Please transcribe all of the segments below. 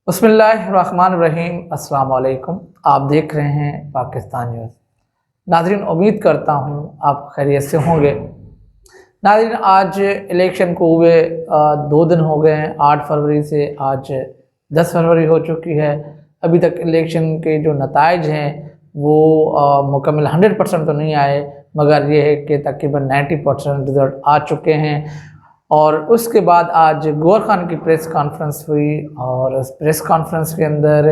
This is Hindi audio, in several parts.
बिस्मिल्लाहिर्रहमानिर्रहीम। अस्सलाम वालेकुम। आप देख रहे हैं पाकिस्तान न्यूज़। नाज़रीन, उम्मीद करता हूँ आप खैरियत से होंगे। नाज़रीन, आज इलेक्शन को हुए 2 दिन हो गए हैं। 8 फरवरी से आज 10 फरवरी हो चुकी है। अभी तक इलेक्शन के जो नताइज हैं वो मुकम्मल 100% तो नहीं आए, मगर ये है कि तकरीबन 90% रिज़ल्ट आ चुके हैं। और उसके बाद आज गौहर खान की प्रेस कॉन्फ्रेंस हुई और उस प्रेस कॉन्फ्रेंस के अंदर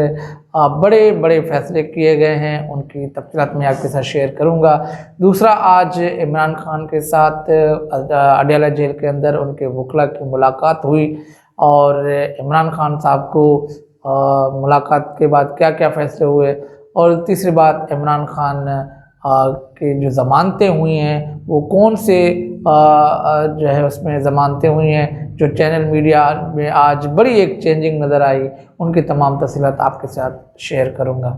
बड़े बड़े फैसले किए गए हैं। उनकी तफसीलात मैं आपके साथ शेयर करूंगा। दूसरा, आज इमरान खान के साथ अडयाला जेल के अंदर उनके वकला की मुलाकात हुई और इमरान खान साहब को मुलाकात के बाद क्या क्या फ़ैसले हुए। और तीसरी बात, इमरान खान की जो ज़मानतें हुई हैं वो कौन से जो है उसमें ज़मानतें हुई हैं जो चैनल मीडिया में आज बड़ी एक चेंजिंग नज़र आई, उनकी तमाम तफसीलात आपके साथ शेयर करूंगा।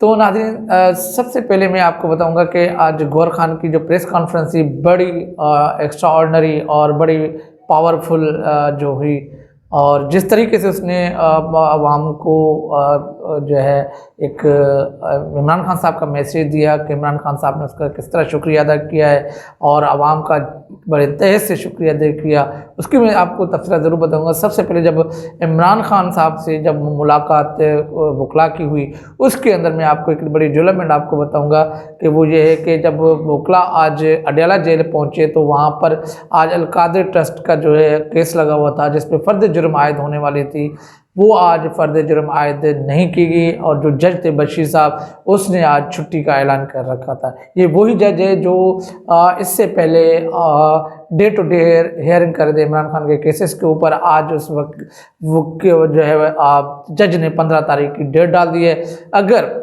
तो नाज़रीन, सबसे पहले मैं आपको बताऊंगा कि आज गौहर खान की जो प्रेस कॉन्फ्रेंस थी बड़ी एक्स्ट्रा ऑर्डिनरी और बड़ी पावरफुल जो हुई, और जिस तरीके से उसने आवाम को जो है एक इमरान खान साहब का मैसेज दिया कि इमरान खान साहब ने उसका किस तरह शुक्रिया अदा किया है और आवाम का बड़े तहे से शुक्रिया अदा किया, उसकी मैं आपको तफसीलात ज़रूर बताऊंगा। सबसे पहले जब इमरान खान साहब से जब मुलाकात वकला की हुई, उसके अंदर मैं आपको एक बड़ी डेवलपमेंट आपको बताऊंगा कि वो ये है कि जब वकला आज अडयाला जेल पहुंचे तो वहाँ पर आज अलकादिर ट्रस्ट का जो है केस लगा हुआ था जिसपे फ़र्द जुर्म आयद होने वाली थी। वो आज फ़र्द जुर्म आयद नहीं की गई और जो जज थे बशीर साहब, उसने आज छुट्टी का ऐलान कर रखा था। ये वही जज है जो इससे पहले डे टू डे हेयरिंग कर दे इमरान खान के केसेस के ऊपर। आज उस वक्त वो जो है जज ने 15 तारीख की डेट डाल दी है। अगर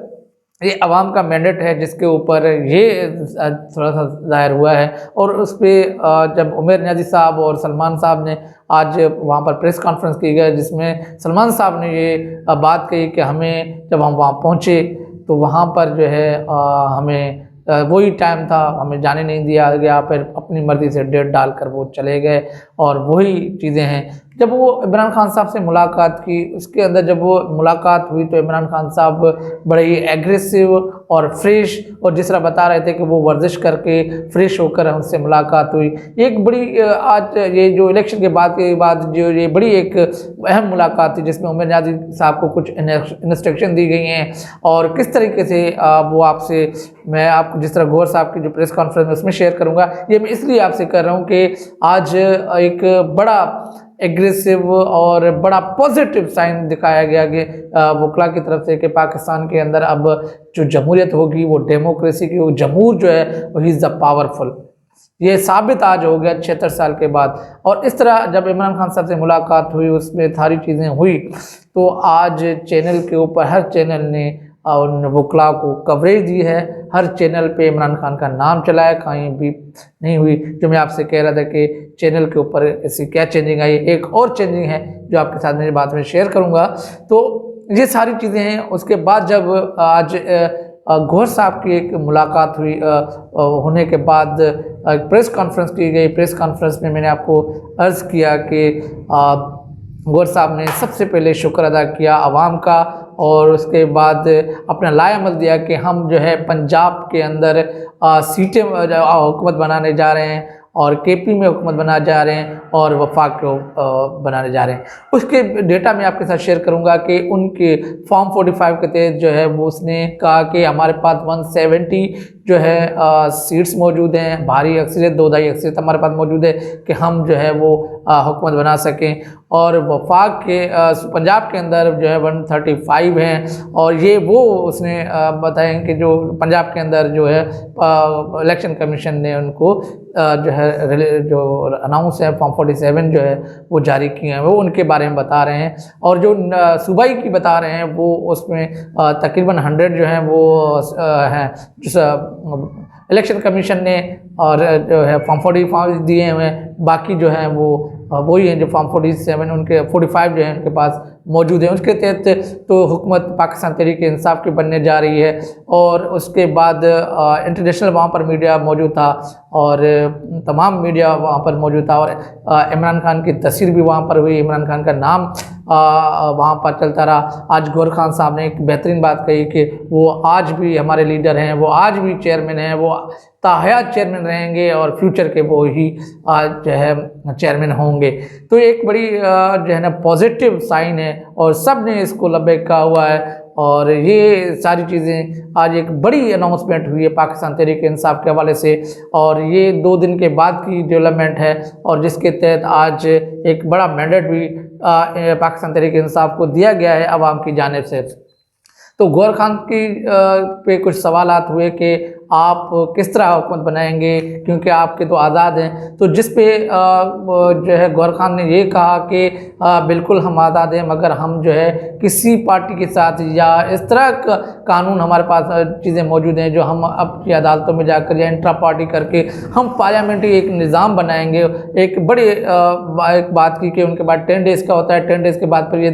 ये अवाम का मैंडेट है जिसके ऊपर ये थोड़ा सा ज़ाहिर हुआ है, और उस पर जब उमर न्याजी साहब और सलमान साहब ने आज वहाँ पर प्रेस कॉन्फ्रेंस की गई जिसमें सलमान साहब ने ये बात कही कि हमें जब हम वहाँ पहुँचे तो वहाँ पर जो है हमें वही टाइम था, हमें जाने नहीं दिया गया, फिर अपनी मर्ज़ी से डेट डालकर वो चले गए। और वही चीज़ें हैं जब वो इमरान खान साहब से मुलाकात की, उसके अंदर जब वो मुलाकात हुई तो इमरान खान साहब बड़े ही एग्रेसिव और फ्रेश, और जिस तरह बता रहे थे कि वो वर्जिश करके फ्रेश होकर उनसे मुलाकात हुई। एक बड़ी आज ये जो इलेक्शन के बाद जो ये बड़ी एक अहम मुलाकात थी जिसमें उमर न्याजी साहब को कुछ इंस्ट्रक्शन दी गई हैं और किस तरीके से वो आपसे मैं आपको जिस तरह गौहर साहब की जो प्रेस कॉन्फ्रेंस में उसमें शेयर करूंगा। ये मैं इसलिए आपसे कर रहा हूँ कि आज एक बड़ा एग्रेसिव और बड़ा पॉजिटिव साइन दिखाया गया कि वकला की तरफ से कि पाकिस्तान के अंदर अब जो जमहूरियत होगी वो डेमोक्रेसी की, वो जमहूर जो है वो ही इज़ द पावरफुल। ये साबित आज हो गया 76 साल के बाद। और इस तरह जब इमरान खान साहब से मुलाकात हुई, उसमें सारी चीज़ें हुई, तो आज चैनल के ऊपर हर चैनल ने उन वकला को कवरेज दी है। हर चैनल पे इमरान खान का नाम चला है, कहीं भी नहीं हुई। जो मैं आपसे कह रहा था कि चैनल के ऊपर ऐसी क्या चेंजिंग आई, एक और चेंजिंग है जो आपके साथ मेरी बात में शेयर करूंगा। तो ये सारी चीज़ें हैं। उसके बाद जब आज गौहर साहब की एक मुलाकात हुई, होने के बाद प्रेस कॉन्फ्रेंस की गई। प्रेस कॉन्फ्रेंस में मैंने आपको अर्ज़ किया कि गौहर साहब ने सबसे पहले शुक्र अदा किया आवाम का, और उसके बाद अपना लाएअमल दिया कि हम जो है पंजाब के अंदर सीटें हुकूमत बनाने जा रहे हैं और केपी में हुकूमत बनाने जा रहे हैं और वफाक को बनाने जा रहे हैं। उसके डेटा मैं आपके साथ शेयर करूंगा कि उनके फॉर्म 45 के तहत जो है वो उसने कहा कि हमारे पास 170 जो है सीट्स मौजूद हैं, भारी अक्सरियत 2/2 अक्सरियत हमारे पास मौजूद है कि हम जो है वो हुकूमत बना सकें। और वफाक के पंजाब के अंदर जो है 135 हैं, और ये वो उसने बताया कि जो पंजाब के अंदर जो है इलेक्शन कमीशन ने उनको जो है जो अनाउंस है फॉर्म 47 जो है वो जारी किए हैं, वो उनके बारे में बता रहे हैं। और जो सूबाई की बता रहे हैं वो उसमें तकरीबन 100 जो हैं वो हैं जिस इलेक्शन कमीशन ने और जो है फॉर्म 45 दिए हुए हैं। बाकी जो हैं वो वही हैं जो फॉर्म 47 उनके 45 जो हैं उनके पास मौजूद हैं। उसके तहत तो हुकूमत पाकिस्तान तहरीक-ए-इंसाफ की बनने जा रही है और उसके बाद इंटरनेशनल वहाँ पर मीडिया मौजूद था और तमाम मीडिया वहाँ पर मौजूद था और इमरान खान की तस्वीर भी वहाँ पर हुई, इमरान खान का नाम वहाँ पर चलता रहा। आज गौहर खान साहब ने एक बेहतरीन बात कही कि वो आज भी हमारे लीडर हैं, वो आज भी चेयरमैन हैं, वो ताहयात चेयरमैन रहेंगे और फ्यूचर के वो ही आज जो है चेयरमैन होंगे। तो एक बड़ी जो है ना पॉजिटिव साइन है और सब ने इसको लब्बैक कहा हुआ है और ये सारी चीज़ें आज एक बड़ी अनाउंसमेंट हुई है पाकिस्तान तहरीक-ए-इंसाफ के हवाले से और ये 2 दिन के बाद की डेवलपमेंट है और जिसके तहत आज एक बड़ा मैंडेट भी पाकिस्तान तहरीक-ए-इंसाफ को दिया गया है अवाम की जानिब से। तो गौहर खान की पे कुछ सवालात हुए कि आप किस तरह हुकूमत बनाएंगे क्योंकि आपके तो आज़ाद हैं, तो जिस पे जो है गौहर खान ने ये कहा कि बिल्कुल हम आज़ाद हैं मगर हम जो है किसी पार्टी के साथ या इस तरह का कानून हमारे पास चीज़ें मौजूद हैं जो हम अपनी अदालतों में जाकर या इंट्रा पार्टी करके हम पार्लियामेंट्री एक निज़ाम बनाएंगे। एक बड़े एक बात की कि उनके बाद 10 डेज़ का होता है, 10 डेज़ के बाद फिर ये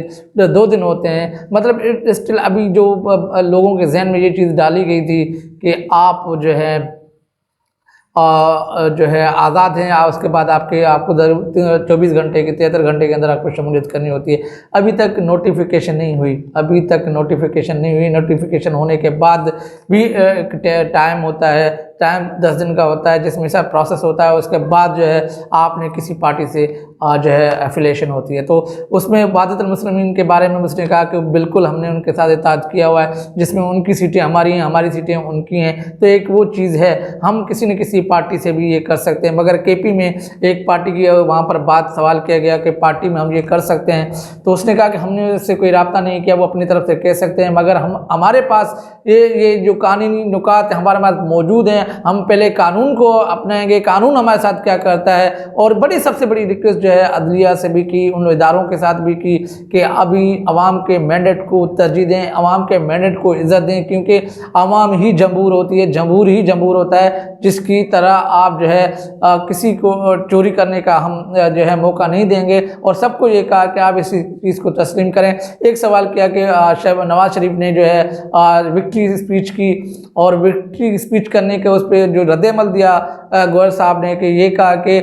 2 दिन होते हैं। मतलब स्टिल अभी जो लोगों के जहन में ये चीज़ डाली गई थी कि आप जो है आज़ाद हैं, उसके बाद आपको 24 घंटे के 73 घंटे के अंदर आपको शमूलियत करनी होती है। अभी तक नोटिफिकेशन नहीं हुई, नोटिफिकेशन होने के बाद भी एक टाइम होता है, टाइम 10 दिन का होता है जिसमें सब प्रोसेस होता है। उसके बाद जो है आपने किसी पार्टी से जो है एफिलिएशन होती है। तो उसमें वहादतुल मुस्लिमीन के बारे में उसने कहा कि बिल्कुल हमने उनके साथ इत्तेहाद किया हुआ है जिसमें उनकी सीटें हमारी हैं, हमारी सीटें उनकी हैं। तो एक वो चीज़ है, हम किसी न किसी पार्टी से भी ये कर सकते हैं। मगर केपी में एक पार्टी की वहाँ पर बात सवाल किया गया कि पार्टी में हम ये कर सकते हैं, तो उसने कहा कि हमने उससे कोई रब्ता नहीं किया, वो अपनी तरफ से कह सकते हैं मगर हमारे पास ये जो कानूनी नुकात हमारे पास मौजूद हैं, हम पहले कानून को अपनाएंगे, कानून हमारे साथ क्या करता है। और सबसे बड़ी रिक्वेस्ट जो है अदलिया से भी की, उन इदारों के साथ भी की कि अभी अवाम के मैंडेट को तरजीह दें, अवाम के मैंडेट को इज़्ज़त दें क्योंकि अवाम ही जमहूर होती है, जमहूर ही जमहूर होता है। जिसकी तरह आप जो है किसी को चोरी करने का हम जो है मौका नहीं देंगे और सबको ये कहा कि आप इसी चीज़ को तस्लीम करें। एक सवाल किया कि नवाज शरीफ ने जो है विक्ट्री स्पीच की और विक्ट्री स्पीच करने के उस पर जो रद्द-ए-अमल दिया गौहर साहब ने कि ये कहा कि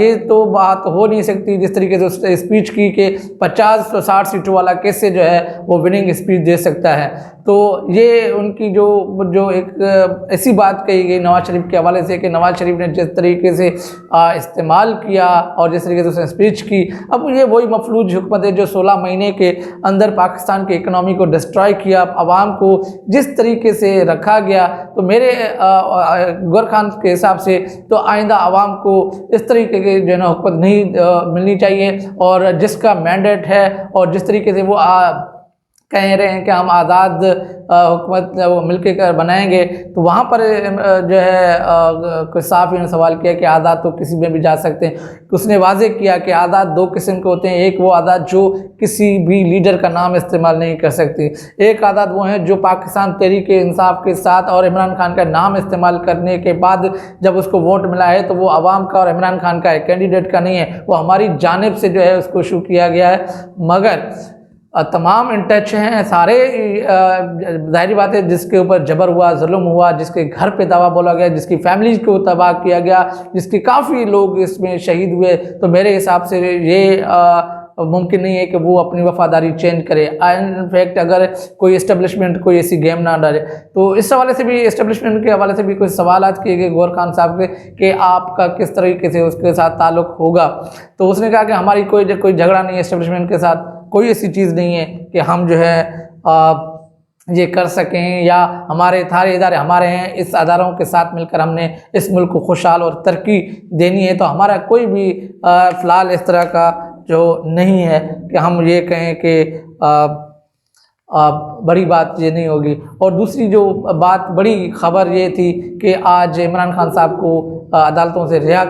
ये तो बात हो नहीं सकती जिस तरीके से उसने स्पीच की कि 50-60 सीटों वाला कैसे जो है वो विनिंग स्पीच दे सकता है। तो ये उनकी जो एक ऐसी बात कही गई नवाज शरीफ के हवाले से कि नवाज शरीफ ने जिस तरीके से इस्तेमाल किया और जिस तरीके से उसने स्पीच की, अब ये वही मफलूज हुकूमत है जो 16 महीने के अंदर पाकिस्तान की इकनॉमी को डिस्ट्रॉय किया, आवाम को जिस तरीके से रखा गया। तो मेरे गौहर खान के हिसाब से तो आइंदा आवाम को इस तरीके की जो है ना हुकूमत नहीं मिलनी चाहिए और जिसका मैंडेट है और जिस तरीके से वो कह रहे हैं कि हम आज़ाद हुकूमत वो मिल के कर बनाएंगे, तो वहाँ पर जो है कुछ साफ़ी ने सवाल किया कि आज़ाद तो किसी में भी जा सकते हैं। उसने वाज़े किया कि आज़ाद 2 किस्म के होते हैं, एक वो आज़ाद जो किसी भी लीडर का नाम इस्तेमाल नहीं कर सकती, एक आज़ाद वो हैं जो पाकिस्तान तहरीक-ए-इंसाफ के साथ और इमरान खान का नाम इस्तेमाल करने के बाद जब उसको वोट मिला है तो वो आवाम का और इमरान खान का है, कैंडिडेट का नहीं है, वो हमारी जानिब से जो है उसको इशू किया गया है। मगर तमाम इन टच हैं सारे, ज़ाहिर बात है जिसके ऊपर जबर हुआ, जुल्म हुआ, जिसके घर पे दवा बोला गया, जिसकी फैमिली को तबाह किया गया, जिसके काफ़ी लोग इसमें शहीद हुए, तो मेरे हिसाब से ये मुमकिन नहीं है कि वो अपनी वफादारी चेंज करे। इनफैक्ट अगर कोई इस्टेब्लिशमेंट कोई ऐसी गेम ना डाले, तो इस हवाले से भी इस्टेब्लिशमेंट के हवाले से भी कुछ सवालात किए गए गौहर खान साहब से कि आपका किस तरीके से उसके साथ ताल्लुक़ होगा। तो उसने कहा कि हमारी कोई झगड़ा नहीं है इस्टेब्लिशमेंट के साथ, कोई ऐसी चीज़ नहीं है कि हम जो है ये कर सकें या हमारे सारे इदारे हमारे हैं, इस अदारों के साथ मिलकर हमने इस मुल्क को खुशहाल और तरक्की देनी है। तो हमारा कोई भी फ़िलहाल इस तरह का जो नहीं है कि हम ये कहें कि बड़ी बात ये नहीं होगी। और दूसरी जो बात बड़ी ख़बर ये थी कि आज इमरान खान साहब को अदालतों से रिहा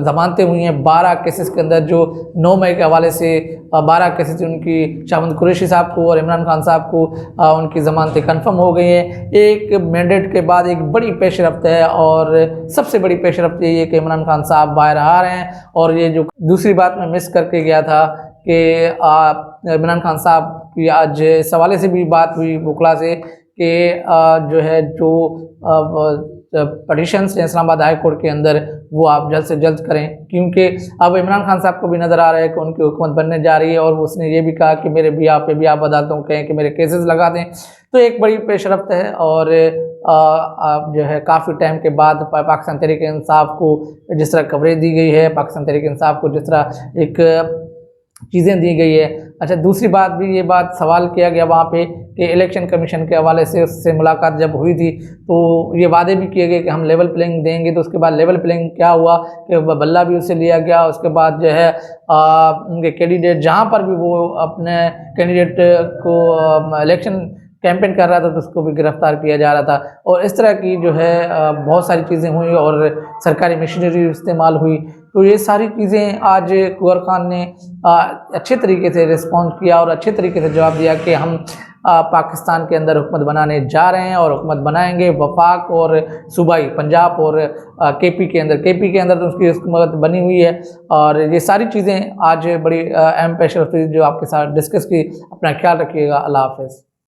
ज़मानतें हुई हैं 12 केसेस के अंदर, जो 9 मई के हवाले से 12 केसेस उनकी शाहमद कुरैशी साहब को और इमरान खान साहब को उनकी ज़मानतें कन्फर्म हो गई हैं। एक मैंडेट के बाद एक बड़ी पेशरफ्त है और सबसे बड़ी पेशरफ्त यही है कि इमरान खान साहब बाहर आ रहे हैं। और ये जो दूसरी बात मैं मिस करके गया था कि इमरान खान साहब की आज इस हवाले से भी बात हुई बुकला से कि जो है जो पटिशन्स हैं इस्लामाबाद हाई कोर्ट के अंदर वो आप जल्द से जल्द करें, क्योंकि अब इमरान खान साहब को भी नज़र आ रहा है कि उनकी हुकूमत बनने जा रही है और उसने ये भी कहा कि मेरे बिया पे भी आप अदालतों कहें कि मेरे केसेस लगा दें। तो एक बड़ी पेशरफ्त है और जो है काफ़ी टाइम के बाद पाकिस्तान तहरीक-ए-इंसाफ को जिस तरह कवरेज दी गई है, पाकिस्तान तहरीक-ए-इंसाफ को जिस तरह एक चीज़ें दी गई है। अच्छा, दूसरी बात भी ये बात सवाल किया गया वहाँ पे कि इलेक्शन कमीशन के हवाले से उससे मुलाकात जब हुई थी तो ये वादे भी किए गए कि हम लेवल प्लेइंग देंगे, तो उसके बाद लेवल प्लेइंग क्या हुआ कि बल्ला भी उससे लिया गया। उसके बाद जो है उनके कैंडिडेट जहाँ पर भी वो अपने कैंडिडेट को इलेक्शन कैंपेन कर रहा था तो उसको भी गिरफ्तार किया जा रहा था और इस तरह की जो है बहुत सारी चीज़ें हुई और सरकारी मशीनरी इस्तेमाल हुई। तो ये सारी चीज़ें आज कुंवर खान ने अच्छे तरीके से रिस्पॉन्स किया और अच्छे तरीके से जवाब दिया कि हम पाकिस्तान के अंदर हुकूमत बनाने जा रहे हैं और हुकूमत बनाएंगे वफाक और सूबाई पंजाब और केपी के अंदर तो उसकी हुकूमत बनी हुई है। और ये सारी चीज़ें आज बड़ी अहम पेश रफ्ती जो आपके साथ डिस्कस की। अपना ख्याल रखिएगा। अल्लाह हाफ़िज़।